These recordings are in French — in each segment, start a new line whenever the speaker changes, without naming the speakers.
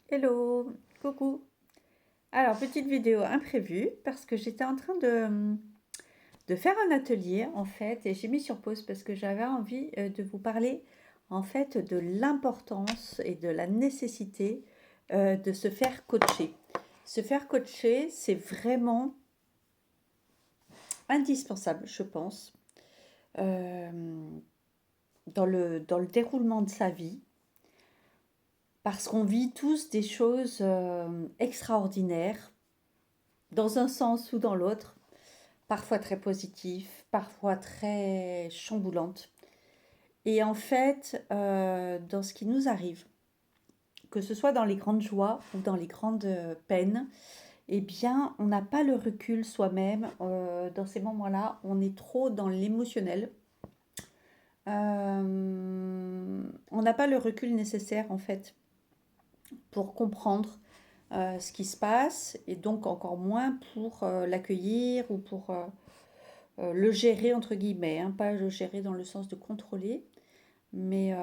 Hello, coucou. Alors, petite vidéo imprévue parce que j'étais en train de faire un atelier en fait et j'ai mis sur pause parce que j'avais envie de vous parler en fait de l'importance et de la nécessité de se faire coacher. Se faire coacher, c'est vraiment indispensable, je pense, euh, dans le déroulement de sa vie parce qu'on vit tous des choses extraordinaires dans un sens ou dans l'autre. Parfois très positive, parfois très chamboulante. Et en fait, dans ce qui nous arrive, que ce soit dans les grandes joies ou dans les grandes peines, eh bien, on n'a pas le recul soi-même. Dans ces moments-là, on est trop dans l'émotionnel. On n'a pas le recul nécessaire, en fait, pour comprendre ce qui se passe, et donc encore moins pour l'accueillir ou pour le gérer entre guillemets, hein, pas le gérer dans le sens de contrôler, mais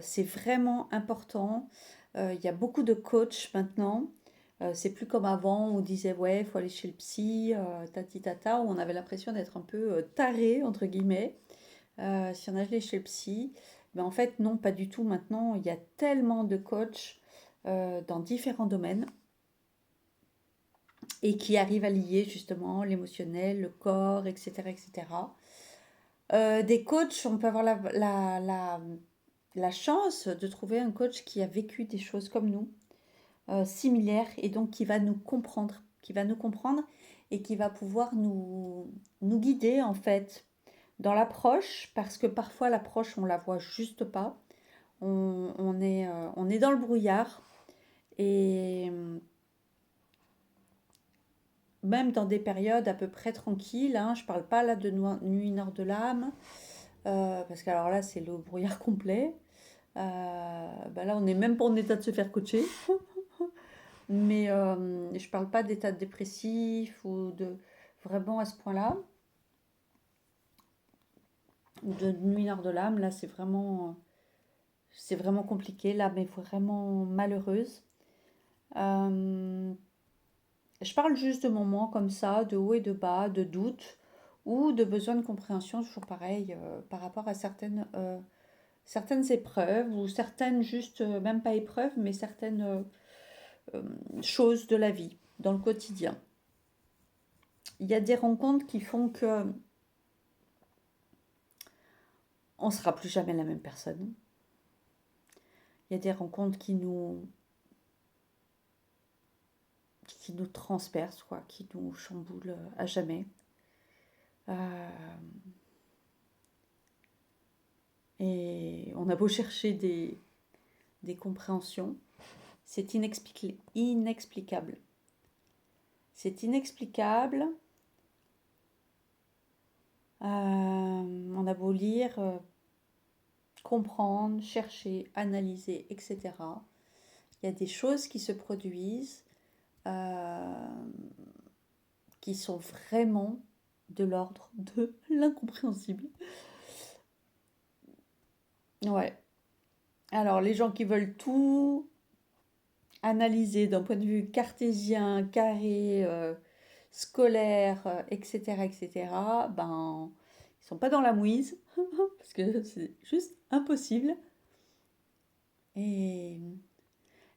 c'est vraiment important. Il y a beaucoup de coachs maintenant. C'est plus comme avant où on disait ouais, il faut aller chez le psy, tati tata, où on avait l'impression d'être un peu taré entre guillemets si on allait chez le psy. Mais en fait, non, pas du tout. Maintenant, il y a tellement de coachs dans différents domaines et qui arrivent à lier justement l'émotionnel, le corps, etc., etc. Des coachs, on peut avoir la chance de trouver un coach qui a vécu des choses comme nous, similaires, et donc qui va nous comprendre et qui va pouvoir nous guider en fait dans l'approche, parce que parfois l'approche on la voit juste pas, on est dans le brouillard et même dans des périodes à peu près tranquilles, hein, je parle pas là de nuit nord de l'âme, parce que alors là c'est le brouillard complet. Bah là, on n'est même pas en état de se faire coacher. Mais je parle pas d'état dépressif ou de vraiment à ce point-là. Ou de nuit nord de l'âme. Là, c'est vraiment compliqué. L'âme est vraiment malheureuse. Euh, je parle juste de moments comme ça, de haut et de bas, de doute ou de besoin de compréhension, toujours pareil, par rapport à certaines épreuves ou certaines juste, même pas épreuves, mais certaines euh, choses de la vie, dans le quotidien. Il y a des rencontres qui font que on sera plus jamais la même personne. Il y a des rencontres qui nous transpercent, quoi, qui nous chamboulent à jamais. Euh, et on a beau chercher des compréhensions, c'est inexplicable. C'est inexplicable. On a beau lire, comprendre, chercher, analyser, etc. Il y a des choses qui se produisent euh, qui sont vraiment de l'ordre de l'incompréhensible. Ouais. Alors, les gens qui veulent tout analyser d'un point de vue cartésien, carré, scolaire, etc., etc., ben, ils sont pas dans la mouise, parce que c'est juste impossible. Et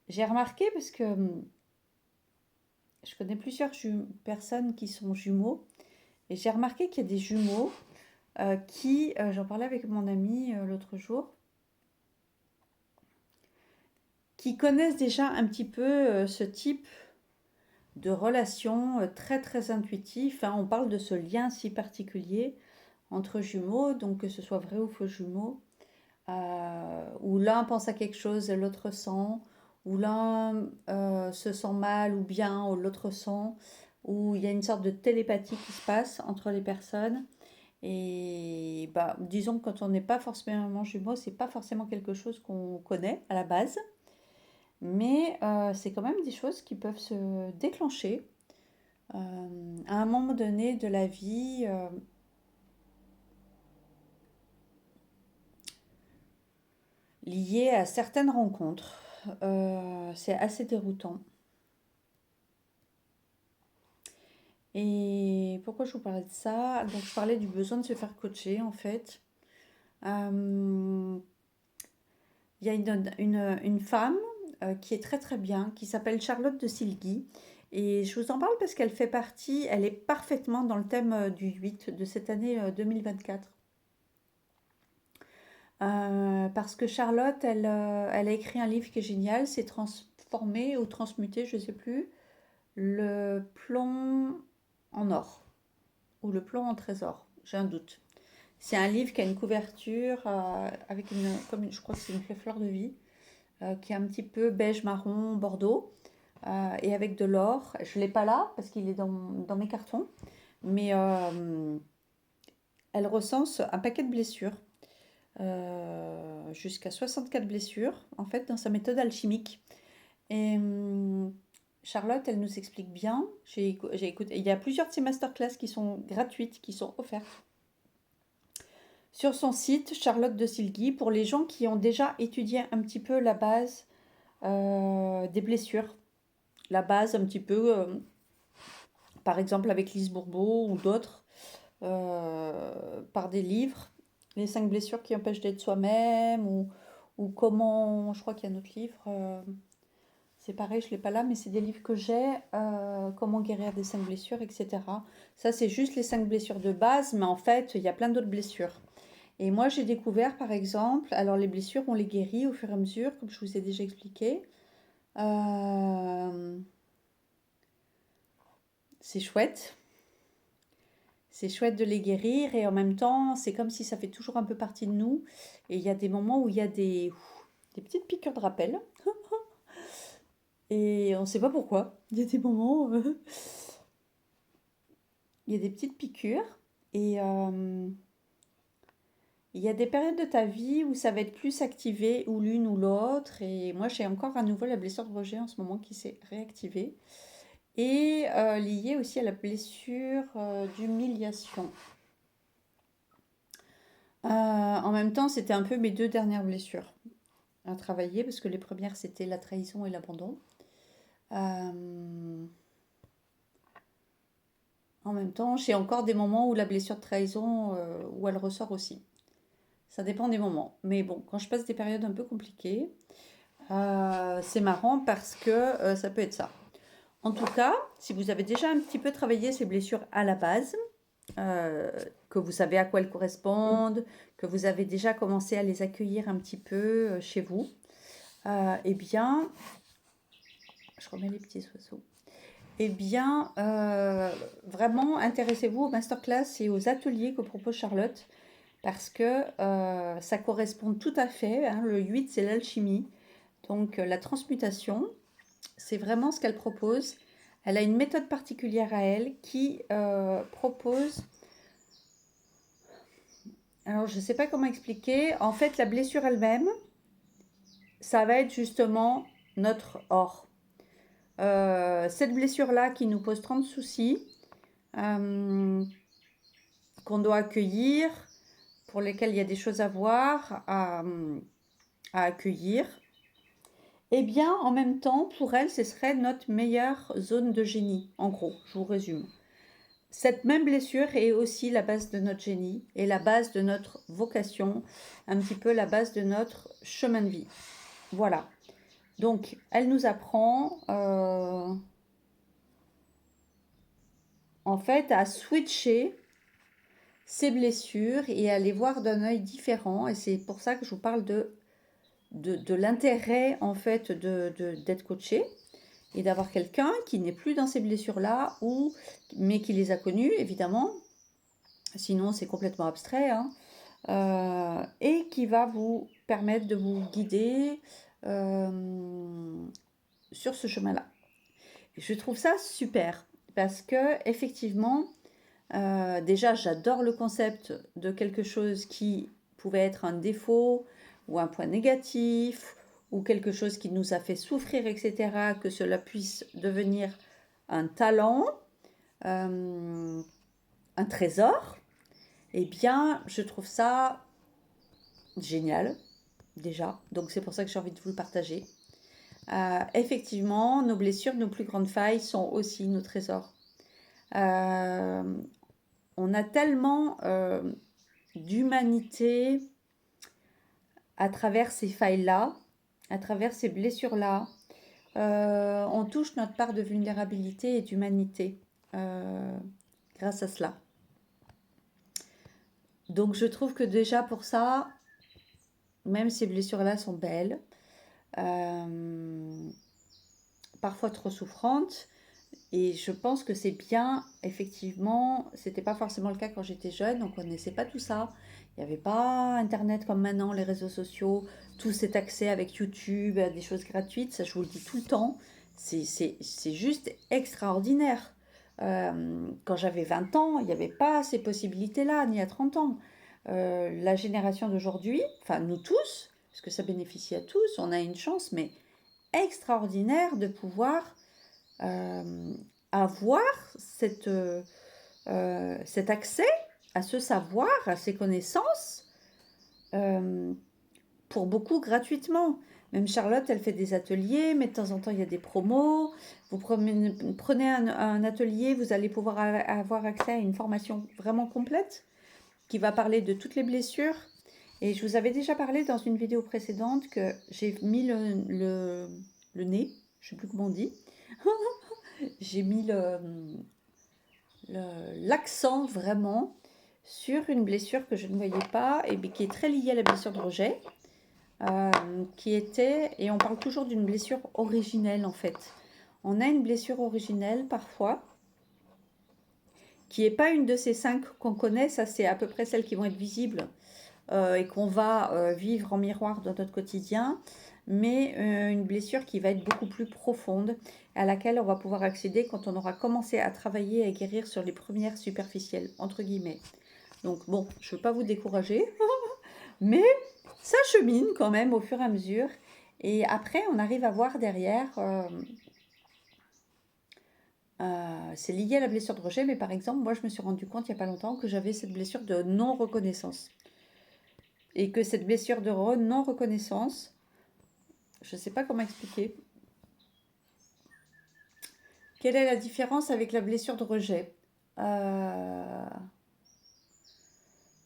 j'ai remarqué, parce que je connais plusieurs personnes qui sont jumeaux, et j'ai remarqué qu'il y a des jumeaux j'en parlais avec mon ami l'autre jour, qui connaissent déjà un petit peu ce type de relation très très intuitif, hein. On parle de ce lien si particulier entre jumeaux, donc que ce soit vrai ou faux jumeaux, où l'un pense à quelque chose et l'autre sent, où l'un se sent mal ou bien, ou l'autre sent, où il y a une sorte de télépathie qui se passe entre les personnes. Et bah, disons que quand on n'est pas forcément jumeaux, c'est pas forcément quelque chose qu'on connaît à la base, mais c'est quand même des choses qui peuvent se déclencher à un moment donné de la vie, liées à certaines rencontres. c'est assez déroutant. Et pourquoi je vous parlais de ça? Donc, je parlais du besoin de se faire coacher, en fait. Euh, Il y a une femme qui est très très bien, qui s'appelle Charlotte de Silgui. Et je vous en parle parce qu'elle fait partie, elle est parfaitement dans le thème du 8 de cette année 2024. Parce que Charlotte, elle a écrit un livre qui est génial, c'est Transformer ou Transmuter, je ne sais plus, le plomb en or ou le plomb en trésor, j'ai un doute. C'est un livre qui a une couverture avec je crois que c'est une fleur de vie, qui est un petit peu beige, marron, bordeaux, et avec de l'or. Je ne l'ai pas là parce qu'il est dans mes cartons, mais elle recense un paquet de blessures, jusqu'à 64 blessures, en fait, dans sa méthode alchimique. Et Charlotte, elle nous explique bien. J'ai écouté, il y a plusieurs de ces masterclass qui sont gratuites, qui sont offertes sur son site, Charlotte de Silgui, pour les gens qui ont déjà étudié un petit peu la base des blessures. La base un petit peu, par exemple avec Lise Bourbeau ou d'autres, par des livres. Les 5 blessures qui empêchent d'être soi-même, ou comment, je crois qu'il y a un autre livre, c'est pareil, je ne l'ai pas là, mais c'est des livres que j'ai, comment guérir des 5 blessures, etc. Ça, c'est juste les 5 blessures de base, mais en fait, il y a plein d'autres blessures. Et moi, j'ai découvert, par exemple, alors les blessures, on les guérit au fur et à mesure, comme je vous ai déjà expliqué. Euh, c'est chouette. C'est chouette de les guérir et en même temps, c'est comme si ça fait toujours un peu partie de nous. Et il y a des moments où il y a des petites piqûres de rappel. Et on ne sait pas pourquoi. Il y a des moments, il y a des petites piqûres. Et il y a des périodes de ta vie où ça va être plus activé, ou l'une ou l'autre. Et moi, j'ai encore à nouveau la blessure de rejet en ce moment qui s'est réactivée. Et liée aussi à la blessure d'humiliation. En même temps, c'était un peu mes 2 dernières blessures à travailler parce que les premières, c'était la trahison et l'abandon. Euh, En même temps, j'ai encore des moments où la blessure de trahison, où elle ressort aussi. Ça dépend des moments. Mais bon, quand je passe des périodes un peu compliquées, c'est marrant parce que ça peut être ça. En tout cas, si vous avez déjà un petit peu travaillé ces blessures à la base, euh, que vous savez à quoi elles correspondent, que vous avez déjà commencé à les accueillir un petit peu chez vous, eh bien, je remets les petits oiseaux. Eh bien, vraiment, intéressez-vous aux masterclass et aux ateliers que propose Charlotte, parce que ça correspond tout à fait, hein. Le 8, c'est l'alchimie. Donc, la transmutation, c'est vraiment ce qu'elle propose. Elle a une méthode particulière à elle qui propose... Alors, je ne sais pas comment expliquer. En fait, la blessure elle-même, ça va être justement notre or. Cette blessure-là qui nous pose 30 soucis, euh, qu'on doit accueillir, pour lesquels il y a des choses à voir, à accueillir, eh bien, en même temps, pour elle, ce serait notre meilleure zone de génie. En gros, je vous résume. Cette même blessure est aussi la base de notre génie et la base de notre vocation, un petit peu la base de notre chemin de vie. Voilà. Donc, elle nous apprend en fait à switcher ces blessures et à les voir d'un œil différent. Et c'est pour ça que je vous parle de l'intérêt en fait d'être coaché et d'avoir quelqu'un qui n'est plus dans ces blessures-là, mais qui les a connues, évidemment. Sinon, c'est complètement abstrait, hein. Et qui va vous permettre de vous guider sur ce chemin-là. Je trouve ça super parce que effectivement, déjà, j'adore le concept de quelque chose qui pouvait être un défaut ou un point négatif ou quelque chose qui nous a fait souffrir, etc., que cela puisse devenir un talent, un trésor. Eh bien, je trouve ça génial, déjà. Donc, c'est pour ça que j'ai envie de vous le partager. Effectivement, nos blessures, nos plus grandes failles sont aussi nos trésors. Euh, on a tellement d'humanité à travers ces failles-là, à travers ces blessures-là. On touche notre part de vulnérabilité et d'humanité grâce à cela. Donc je trouve que déjà pour ça, même ces blessures-là sont belles, parfois trop souffrantes, et je pense que c'est bien, effectivement, c'était pas forcément le cas quand j'étais jeune, donc on ne connaissait pas tout ça. Il n'y avait pas Internet comme maintenant, les réseaux sociaux, tout cet accès avec YouTube, à des choses gratuites, ça je vous le dis tout le temps, c'est juste extraordinaire. Quand j'avais 20 ans, il n'y avait pas ces possibilités-là, ni à 30 ans. La génération d'aujourd'hui, enfin nous tous, parce que ça bénéficie à tous, on a une chance, mais extraordinaire de pouvoir euh, avoir cet accès à ce savoir, à ces connaissances, euh, pour beaucoup gratuitement. Même Charlotte, elle fait des ateliers, mais de temps en temps, il y a des promos. Vous prenez un atelier, vous allez pouvoir avoir accès à une formation vraiment complète qui va parler de toutes les blessures. Et je vous avais déjà parlé dans une vidéo précédente que j'ai mis le nez, je ne sais plus comment on dit, j'ai mis l'accent vraiment sur une blessure que je ne voyais pas et qui est très liée à la blessure de rejet, qui était, et on parle toujours d'une blessure originelle en fait. On a une blessure originelle parfois, qui n'est pas une de ces 5 qu'on connaît, ça c'est à peu près celles qui vont être visibles et qu'on va vivre en miroir dans notre quotidien, mais une blessure qui va être beaucoup plus profonde, à laquelle on va pouvoir accéder quand on aura commencé à travailler et à guérir sur les premières superficielles, entre guillemets. Donc bon, je ne veux pas vous décourager, mais ça chemine quand même au fur et à mesure. Et après, on arrive à voir derrière, c'est lié à la blessure de rejet, mais par exemple, moi je me suis rendu compte il n'y a pas longtemps que j'avais cette blessure de non-reconnaissance. Et que cette blessure de non-reconnaissance, je ne sais pas comment expliquer. Quelle est la différence avec la blessure de rejet?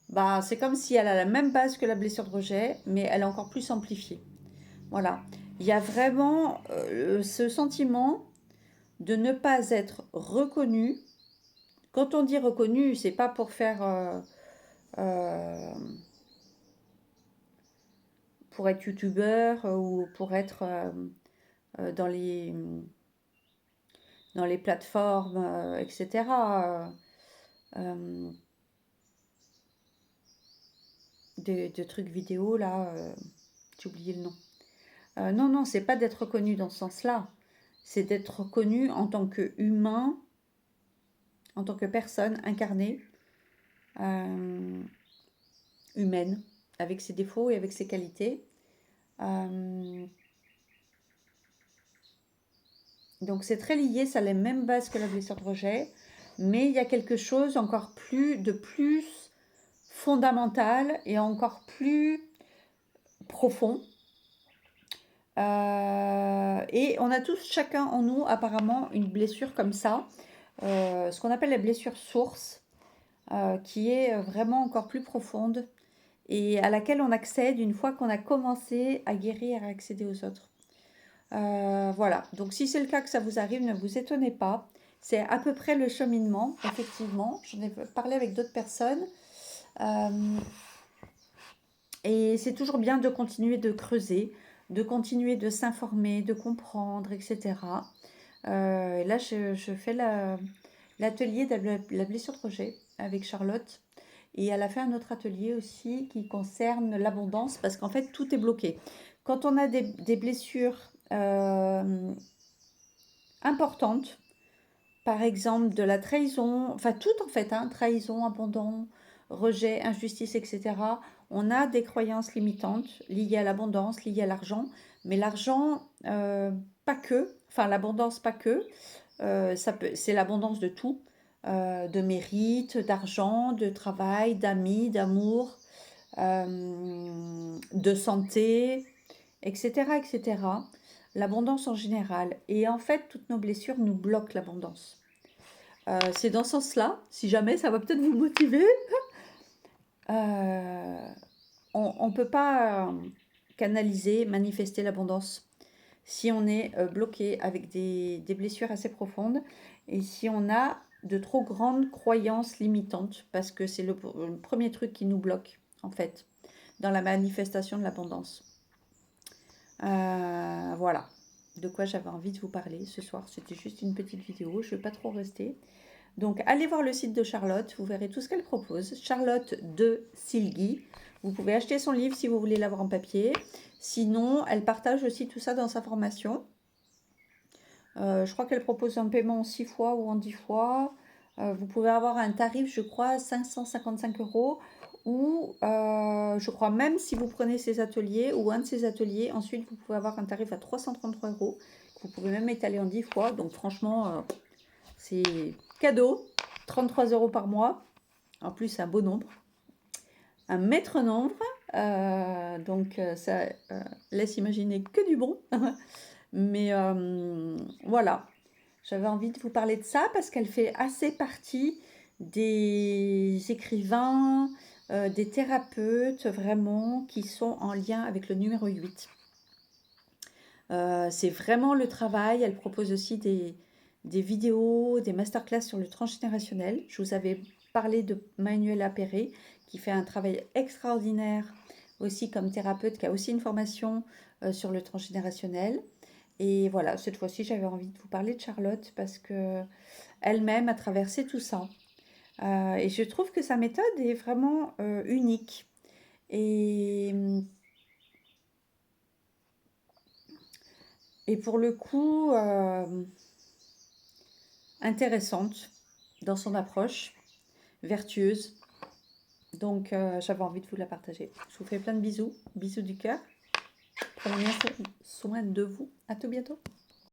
Bah, c'est comme si elle a la même base que la blessure de rejet, mais elle est encore plus amplifiée. Voilà. Il y a vraiment ce sentiment de ne pas être reconnu. Quand on dit reconnu, c'est pas pour faire euh, pour être youtubeur ou pour être dans les plateformes, etc. De trucs vidéo là, j'ai oublié le nom. Non, non, c'est pas d'être reconnu dans ce sens-là. C'est d'être reconnu en tant qu'humain, en tant que personne incarnée, euh, humaine, avec ses défauts et avec ses qualités. Donc c'est très lié, ça a les mêmes bases que la blessure de rejet, mais il y a quelque chose encore plus fondamental et encore plus profond. Et on a tous chacun en nous apparemment une blessure comme ça, ce qu'on appelle la blessure source, qui est vraiment encore plus profonde et à laquelle on accède une fois qu'on a commencé à guérir et à accéder aux autres. Voilà, donc si c'est le cas que ça vous arrive, ne vous étonnez pas. C'est à peu près le cheminement, effectivement. J'en ai parlé avec d'autres personnes. Et c'est toujours bien de continuer de creuser, de continuer de s'informer, de comprendre, etc. Et là, je fais l'atelier de la blessure de rejet avec Charlotte. Et elle a fait un autre atelier aussi qui concerne l'abondance, parce qu'en fait, tout est bloqué. Quand on a des blessures importantes, par exemple de la trahison, enfin tout en fait, hein, trahison, abandon, rejet, injustice, etc. On a des croyances limitantes liées à l'abondance, liées à l'argent, mais l'argent, pas que, enfin l'abondance, pas que, c'est l'abondance de tout, de mérite, d'argent, de travail, d'amis, d'amour, de santé, etc., etc. l'abondance en général. Et en fait, toutes nos blessures nous bloquent l'abondance. C'est dans ce sens-là, si jamais ça va peut-être vous motiver. On ne peut pas canaliser, manifester l'abondance si on est bloqué avec des blessures assez profondes et si on a de trop grandes croyances limitantes, parce que c'est le premier truc qui nous bloque, en fait, dans la manifestation de l'abondance. Voilà de quoi j'avais envie de vous parler ce soir. C'était juste une petite vidéo, je ne vais pas trop rester. Donc, allez voir le site de Charlotte, vous verrez tout ce qu'elle propose. Charlotte de Silghi. Vous pouvez acheter son livre si vous voulez l'avoir en papier. Sinon, elle partage aussi tout ça dans sa formation. Je crois qu'elle propose un paiement en 6 fois ou en 10 fois. Vous pouvez avoir un tarif, je crois, 555 € ou je crois même si vous prenez ses ateliers ou un de ses ateliers, ensuite vous pouvez avoir un tarif à 333 €. Vous pouvez même étaler en 10 fois. Donc franchement, c'est cadeau. 33 € par mois. En plus, c'est un beau nombre. Un maître nombre. Donc ça laisse imaginer que du bon. Mais voilà, j'avais envie de vous parler de ça parce qu'elle fait assez partie des écrivains, des thérapeutes vraiment qui sont en lien avec le numéro 8. C'est vraiment le travail. Elle propose aussi des vidéos, des masterclass sur le transgénérationnel. Je vous avais parlé de Manuela Perret qui fait un travail extraordinaire aussi comme thérapeute, qui a aussi une formation sur le transgénérationnel. Et voilà, cette fois-ci, j'avais envie de vous parler de Charlotte parce que elle-même a traversé tout ça. Et je trouve que sa méthode est vraiment unique et, et pour le coup intéressante dans son approche, vertueuse. Donc j'avais envie de vous la partager. Je vous fais plein de bisous, bisous du cœur. Prenez bien soin de vous. À tout bientôt.